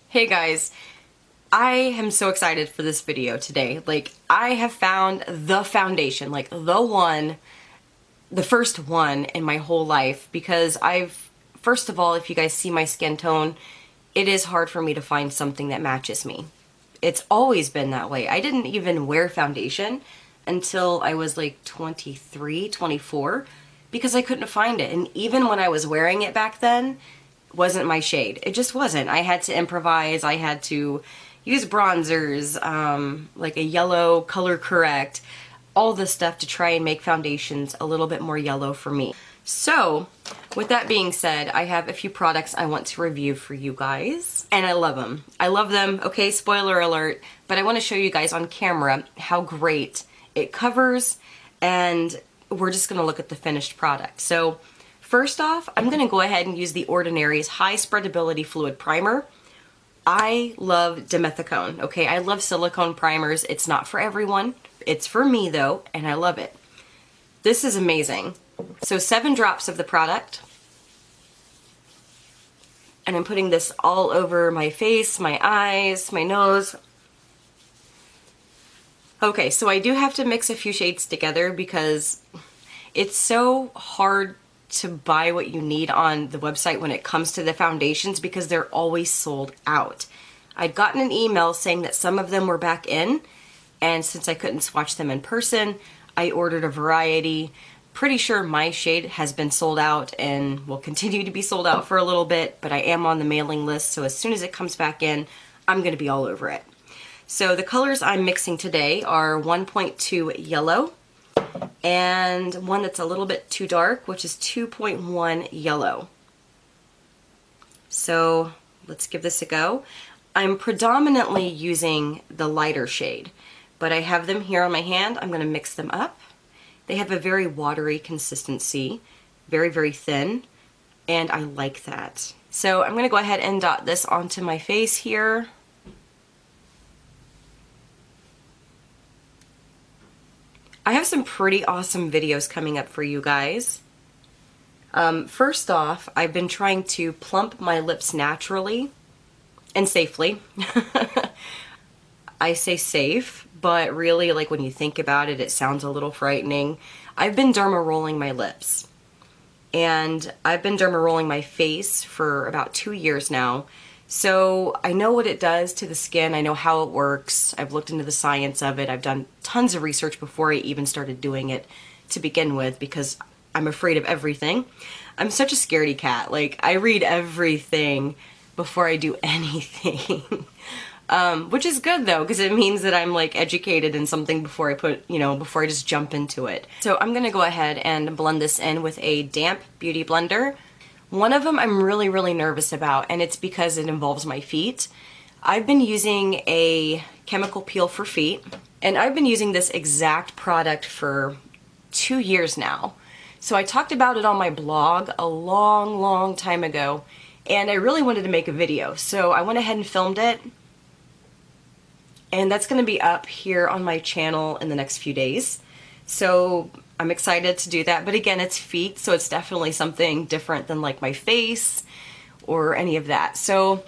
Hey guys, I am so excited for this video today. Like, I have found the foundation, like the first one in my whole life, because first of all, if you guys see my skin tone, it is hard for me to find something that matches me. It's always been that way. I didn't even wear foundation until I was like 23, 24, because I couldn't find it. And even when I was wearing it back then, wasn't my shade. It just wasn't. I had to improvise. I had to use bronzers, like a yellow, color correct, all this stuff to try and make foundations a little bit more yellow for me. So, with that being said, I have a few products I want to review for you guys, and I love them. I love them, okay, spoiler alert, but I want to show you guys on camera how great it covers, and we're just going to look at the finished product. So, first off, I'm going to go ahead and use the Ordinary's High Spreadability Fluid Primer. I love dimethicone, okay? I love silicone primers. It's not for everyone. It's for me, though, and I love it. This is amazing. So 7 drops of the product. And I'm putting this all over my face, my eyes, my nose. Okay, so I do have to mix a few shades together because it's so hard to buy what you need on the website when it comes to the foundations because they're always sold out. I'd gotten an email saying that some of them were back in, and since I couldn't swatch them in person, I ordered a variety. Pretty sure my shade has been sold out and will continue to be sold out for a little bit, but I am on the mailing list, so as soon as it comes back in, I'm going to be all over it. So the colors I'm mixing today are 1.2 yellow, and one that's a little bit too dark, which is 2.1 yellow. So let's give this a go. I'm predominantly using the lighter shade, but I have them here on my hand. I'm going to mix them up. They have a very watery consistency, very, very thin, and I like that. So I'm going to go ahead and dot this onto my face here. I have some pretty awesome videos coming up for you guys. First off, I've been trying to plump my lips naturally and safely. I say safe, but really, like, when you think about it, it sounds a little frightening. I've been derma rolling my lips, and I've been derma rolling my face for about 2 years now. So I know what it does to the skin. I know how it works. I've looked into the science of it. I've done tons of research before I even started doing it to begin with because I'm afraid of everything. I'm such a scaredy cat. Like, I read everything before I do anything. Which is good though, because it means that I'm like educated in something before I just jump into it. So I'm gonna go ahead and blend this in with a damp beauty blender. One of them I'm really, really nervous about, and it's because it involves my feet. I've been using a chemical peel for feet, and I've been using this exact product for 2 years now. So I talked about it on my blog a long, long time ago, and I really wanted to make a video. So I went ahead and filmed it, and that's going to be up here on my channel in the next few days. So I'm excited to do that, but again, it's feet, so it's definitely something different than like my face or any of that. So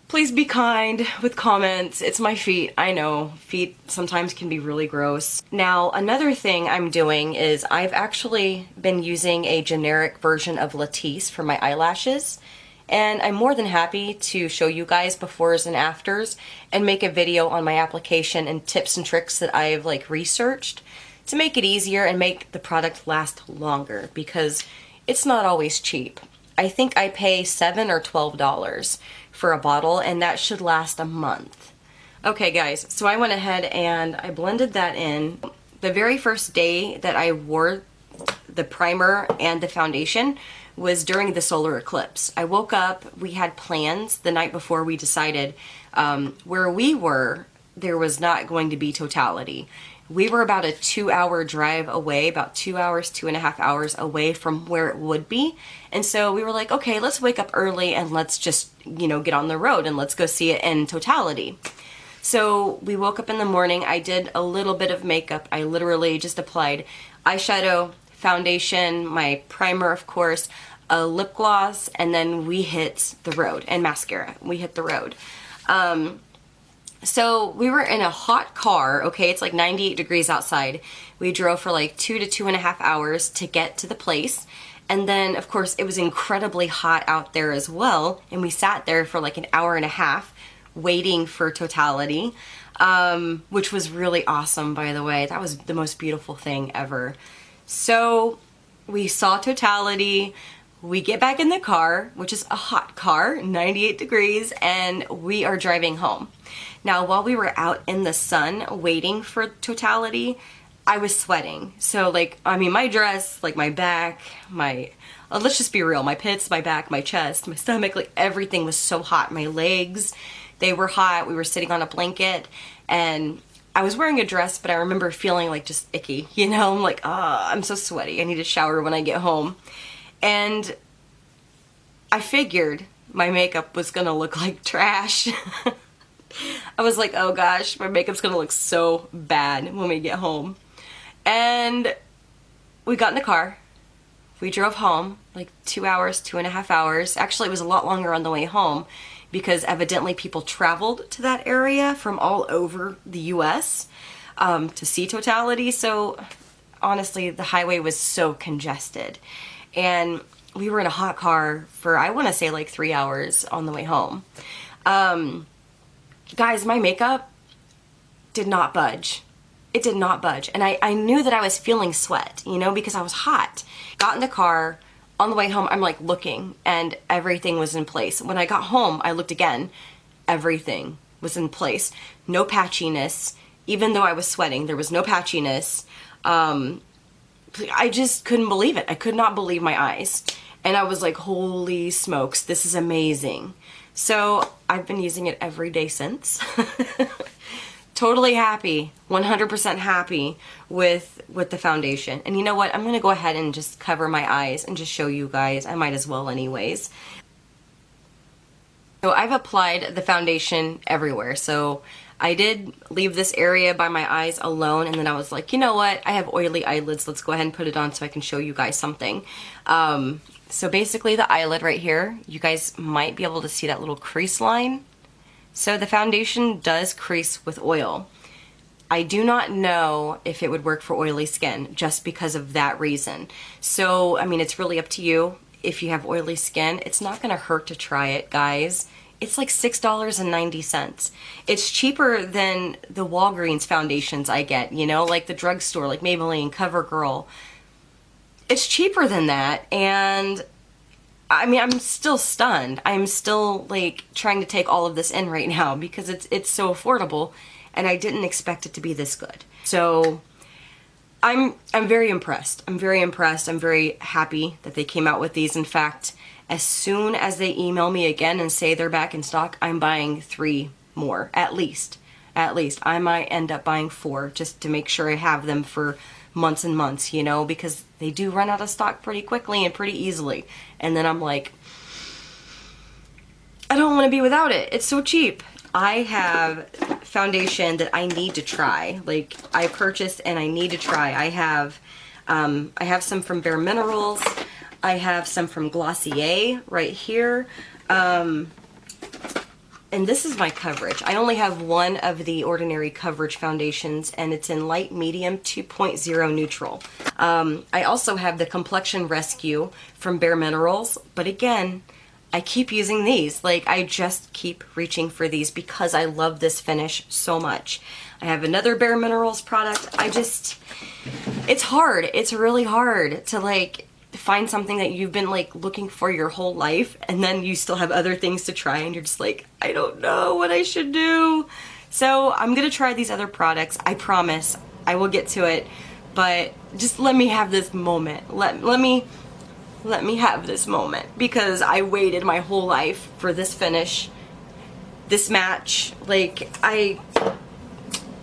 please be kind with comments. It's my feet. I know feet sometimes can be really gross. Now, another thing I'm doing is I've actually been using a generic version of Latisse for my eyelashes, and I'm more than happy to show you guys befores and afters and make a video on my application and tips and tricks that I've like researched to make it easier and make the product last longer, because it's not always cheap. I think I pay $7 or $12 for a bottle, and that should last a month. Okay guys, so I went ahead and I blended that in. The very first day that I wore the primer and the foundation was during the solar eclipse. I woke up, we had plans the night before. We decided where we were, there was not going to be totality. We were about a 2-hour drive away, about 2 hours, 2.5 hours away from where it would be. And so we were like, okay, let's wake up early and let's just, get on the road and let's go see it in totality. So we woke up in the morning. I did a little bit of makeup. I literally just applied eyeshadow, foundation, my primer, of course. a lip gloss, and then we hit the road, and mascara. We hit the road. So we were in a hot car, okay? It's like 98 degrees outside. We drove for like 2 to 2.5 hours to get to the place. And then, of course, it was incredibly hot out there as well. And we sat there for like an hour and a half waiting for totality, which was really awesome, by the way. That was the most beautiful thing ever. So we saw totality. We get back in the car, which is a hot car, 98 degrees, and we are driving home. Now, while we were out in the sun waiting for totality, I was sweating. So like, I mean, my dress, like my back, let's just be real, my pits, my back, my chest, my stomach, like everything was so hot. My legs, they were hot. We were sitting on a blanket, and I was wearing a dress, but I remember feeling like just icky, you know? I'm like, I'm so sweaty. I need to shower when I get home. And I figured my makeup was gonna look like trash. I was like, oh gosh, my makeup's gonna look so bad when we get home. And we got in the car. We drove home, like 2 hours, 2.5 hours. Actually, it was a lot longer on the way home because evidently people traveled to that area from all over the US to see totality. So honestly, the highway was so congested. And we were in a hot car for, I want to say, like 3 hours on the way home. Guys, my makeup did not budge. It did not budge. And I knew that I was feeling sweat, you know, because I was hot. Got in the car. On the way home, I'm like looking, and everything was in place. When I got home, I looked again. Everything was in place. No patchiness. Even though I was sweating, there was no patchiness. I just couldn't believe it. I could not believe my eyes. And I was like, holy smokes, this is amazing. So I've been using it every day since. Totally happy, 100% happy with the foundation. And you know what? I'm going to go ahead and just cover my eyes and just show you guys. I might as well anyways. So I've applied the foundation everywhere. So I did leave this area by my eyes alone, and then I was like, you know what? I have oily eyelids. Let's go ahead and put it on so I can show you guys something. So basically the eyelid right here, you guys might be able to see that little crease line. So the foundation does crease with oil. I do not know if it would work for oily skin just because of that reason. So, I mean, it's really up to you. If you have oily skin, it's not gonna hurt to try it, guys. It's like $6.90. It's cheaper than the Walgreens foundations I get, you know, like the drugstore, like Maybelline, CoverGirl. It's cheaper than that, and I mean, I'm still stunned. I'm still like trying to take all of this in right now because it's so affordable, and I didn't expect it to be this good. So I'm very impressed. I'm very impressed. I'm very happy that they came out with these. In fact, as soon as they email me again and say they're back in stock, I'm buying 3 more, at least. At least. I might end up buying 4 just to make sure I have them for months and months, you know, because they do run out of stock pretty quickly and pretty easily. And then I'm like, I don't want to be without it. It's so cheap. I have foundation that I need to try. Like, I purchased and I need to try. I have some from Bare Minerals. I have some from Glossier right here. And this is my coverage. I only have one of the Ordinary coverage foundations, and it's in light medium 2.0 neutral. I also have the Complexion Rescue from Bare Minerals, but again, I keep using these. Like, I just keep reaching for these because I love this finish so much. I have another Bare Minerals product. It's hard. It's really hard to like find something that you've been like looking for your whole life, and then you still have other things to try, and you're just like, I don't know what I should do. So I'm gonna try these other products. I promise I will get to it, but just let me have this moment. Let me have this moment, because I waited my whole life for this finish, this match. Like,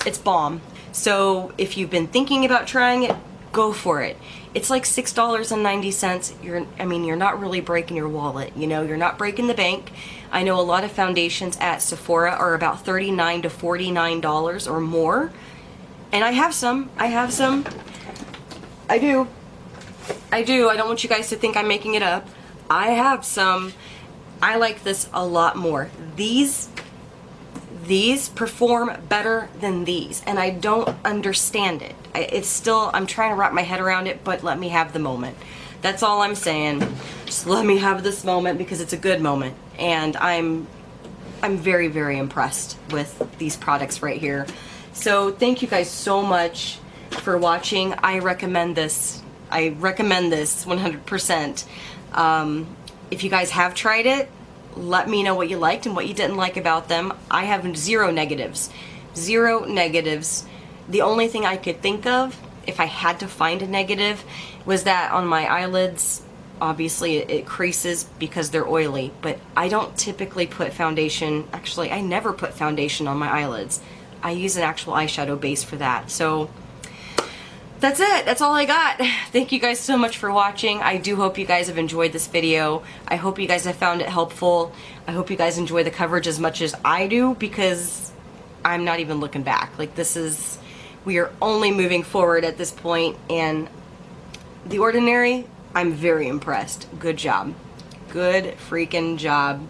it's bomb. So if you've been thinking about trying it, go for it. It's like $6.90. You're not really breaking your wallet, you know, you're not breaking the bank. I know a lot of foundations at Sephora are about $39 to $49 or more. And I have some. I do. I don't want you guys to think I'm making it up. I have some, I like this a lot more. These perform better than these, and I don't understand it. It's still, I'm trying to wrap my head around it, but let me have the moment. That's all I'm saying. Just let me have this moment because it's a good moment, and I'm very, very impressed with these products right here. So thank you guys so much for watching. I recommend this. I recommend this 100%. If you guys have tried it, let me know what you liked and what you didn't like about them. I have zero negatives. Zero negatives. The only thing I could think of, if I had to find a negative, was that on my eyelids, obviously it creases because they're oily, but I don't typically put foundation. Actually, I never put foundation on my eyelids. I use an actual eyeshadow base for that. So that's it. That's all I got. Thank you guys so much for watching. I do hope you guys have enjoyed this video. I hope you guys have found it helpful. I hope you guys enjoy the coverage as much as I do, because I'm not even looking back. Like, this is, we are only moving forward at this point, and The Ordinary, I'm very impressed. Good job. Good freaking job.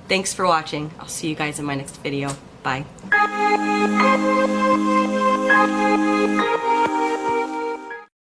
Thanks for watching. I'll see you guys in my next video. Bye.